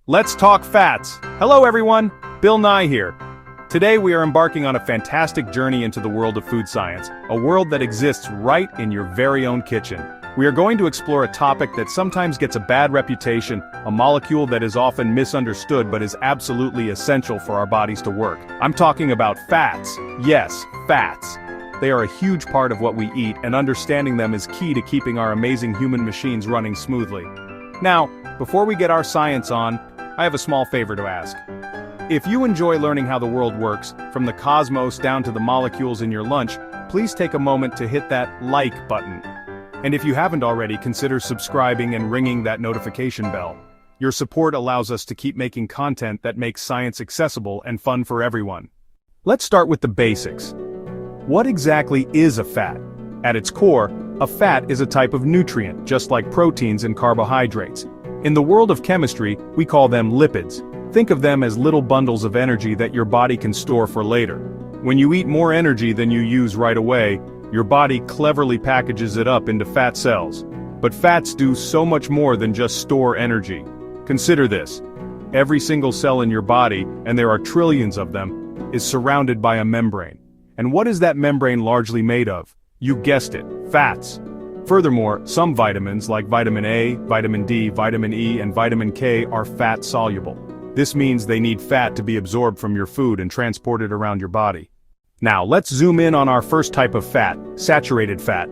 Let's talk fats. Hello everyone, Bill Nye here. Today we are embarking on a fantastic journey into the world of food science, a world that exists right in your very own kitchen. We are going to explore a topic that sometimes gets a bad reputation, a molecule that is often misunderstood but is absolutely essential for our bodies to work. I'm talking about fats. Yes, fats. They are a huge part of what we eat, and understanding them is key to keeping our amazing human machines running smoothly. Now, before we get our science on, I have a small favor to ask. If you enjoy learning how the world works, from the cosmos down to the molecules in your lunch, please take a moment to hit that like button. And if you haven't already, consider subscribing and ringing that notification bell. Your support allows us to keep making content that makes science accessible and fun for everyone. Let's start with the basics. What exactly is a fat? At its core, a fat is a type of nutrient, just like proteins and carbohydrates. In the world of chemistry, we call them lipids. Think of them as little bundles of energy that your body can store for later. When you eat more energy than you use right away, your body cleverly packages it up into fat cells. But fats do so much more than just store energy. Consider this. Every single cell in your body, and there are trillions of them, is surrounded by a membrane. And what is that membrane largely made of? You guessed it, fats. Furthermore, some vitamins like vitamin A, vitamin D, vitamin E, and vitamin K are fat-soluble. This means they need fat to be absorbed from your food and transported around your body. Now, let's zoom in on our first type of fat, saturated fat.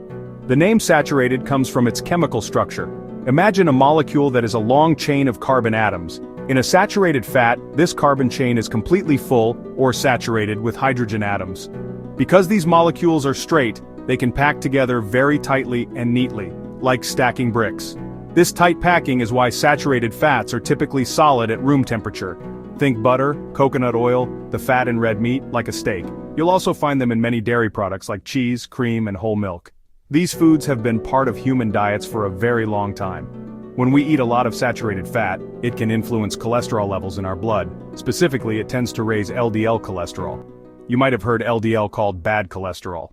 The name saturated comes from its chemical structure. Imagine a molecule that is a long chain of carbon atoms. In a saturated fat, this carbon chain is completely full, or saturated, with hydrogen atoms. Because these molecules are straight, they can pack together very tightly and neatly, like stacking bricks. This tight packing is why saturated fats are typically solid at room temperature. Think butter, coconut oil, the fat in red meat, like a steak. You'll also find them in many dairy products like cheese, cream, and whole milk. These foods have been part of human diets for a very long time. When we eat a lot of saturated fat, it can influence cholesterol levels in our blood. Specifically, it tends to raise LDL cholesterol. You might have heard LDL called bad cholesterol.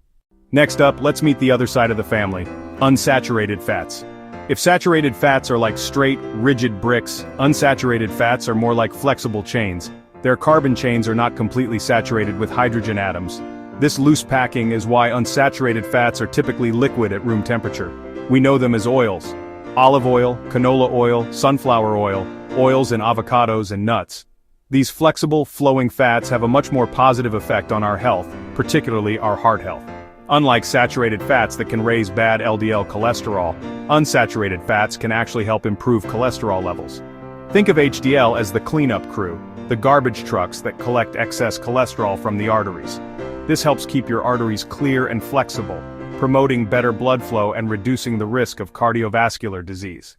Next up, let's meet the other side of the family, unsaturated fats. If saturated fats are like straight, rigid bricks, unsaturated fats are more like flexible chains. Their carbon chains are not completely saturated with hydrogen atoms. This loose packing is why unsaturated fats are typically liquid at room temperature. We know them as oils. Olive oil, canola oil, sunflower oil, oils in avocados and nuts. These flexible, flowing fats have a much more positive effect on our health, particularly our heart health. Unlike saturated fats that can raise bad LDL cholesterol, unsaturated fats can actually help improve cholesterol levels. Think of HDL as the cleanup crew, the garbage trucks that collect excess cholesterol from the arteries. This helps keep your arteries clear and flexible, promoting better blood flow and reducing the risk of cardiovascular disease.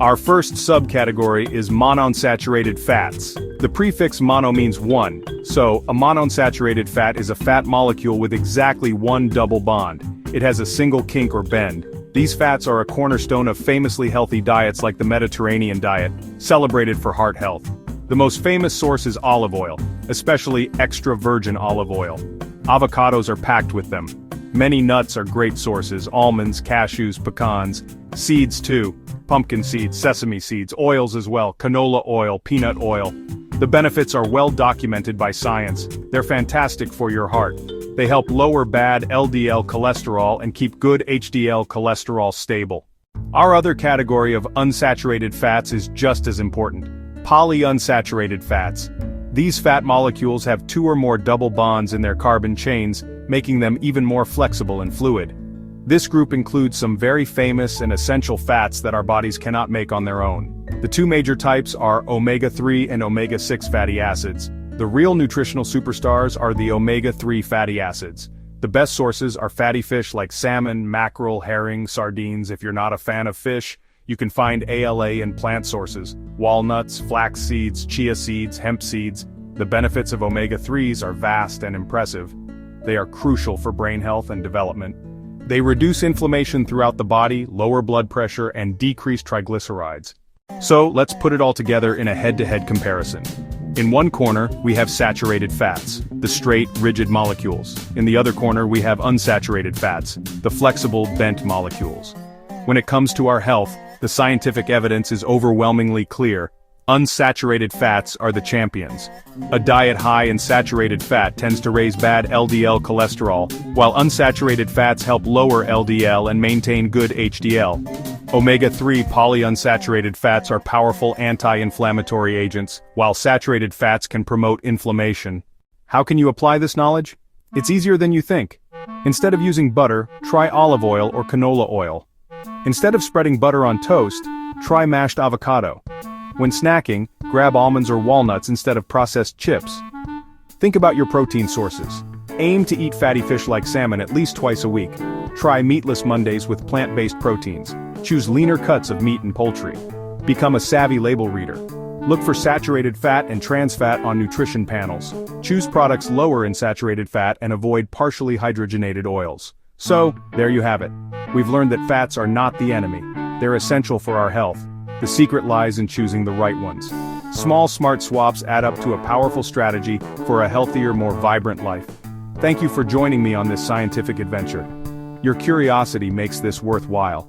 Our first subcategory is monounsaturated fats. The prefix mono means one, so a monounsaturated fat is a fat molecule with exactly one double bond. It has a single kink or bend. These fats are a cornerstone of famously healthy diets like the Mediterranean diet, celebrated for heart health. The most famous source is olive oil, especially extra virgin olive oil. Avocados are packed with them. Many nuts are great sources, almonds, cashews, pecans, seeds too. Pumpkin seeds, sesame seeds, oils as well, canola oil, peanut oil. The benefits are well documented by science. They're fantastic for your heart. They help lower bad LDL cholesterol and keep good HDL cholesterol stable. Our other category of unsaturated fats is just as important. Polyunsaturated fats. These fat molecules have two or more double bonds in their carbon chains, making them even more flexible and fluid. This group includes some very famous and essential fats that our bodies cannot make on their own. The two major types are omega-3 and omega-6 fatty acids. The real nutritional superstars are the omega-3 fatty acids. The best sources are fatty fish like salmon, mackerel, herring, sardines. If you're not a fan of fish, you can find ALA in plant sources, walnuts, flax seeds, chia seeds, hemp seeds. The benefits of omega-3s are vast and impressive. They are crucial for brain health and development. They reduce inflammation throughout the body, lower blood pressure, and decrease triglycerides. So, let's put it all together in a head-to-head comparison. In one corner, we have saturated fats, the straight, rigid molecules. In the other corner, we have unsaturated fats, the flexible, bent molecules. When it comes to our health, the scientific evidence is overwhelmingly clear. Unsaturated fats are the champions. A diet high in saturated fat tends to raise bad LDL cholesterol, while unsaturated fats help lower LDL and maintain good HDL. Omega-3 polyunsaturated fats are powerful anti-inflammatory agents, while saturated fats can promote inflammation. How can you apply this knowledge? It's easier than you think. Instead of using butter, try olive oil or canola oil. Instead of spreading butter on toast, try mashed avocado. When snacking, grab almonds or walnuts instead of processed chips. Think about your protein sources. Aim to eat fatty fish like salmon at least twice a week. Try meatless Mondays with plant-based proteins. Choose leaner cuts of meat and poultry. Become a savvy label reader. Look for saturated fat and trans fat on nutrition panels. Choose products lower in saturated fat and avoid partially hydrogenated oils. So, there you have it. We've learned that fats are not the enemy. They're essential for our health. The secret lies in choosing the right ones. Small smart swaps add up to a powerful strategy for a healthier, more vibrant life. Thank you for joining me on this scientific adventure. Your curiosity makes this worthwhile.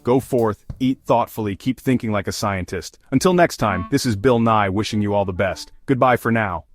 Go forth, eat thoughtfully, keep thinking like a scientist. Until next time, this is Bill Nye wishing you all the best. Goodbye for now.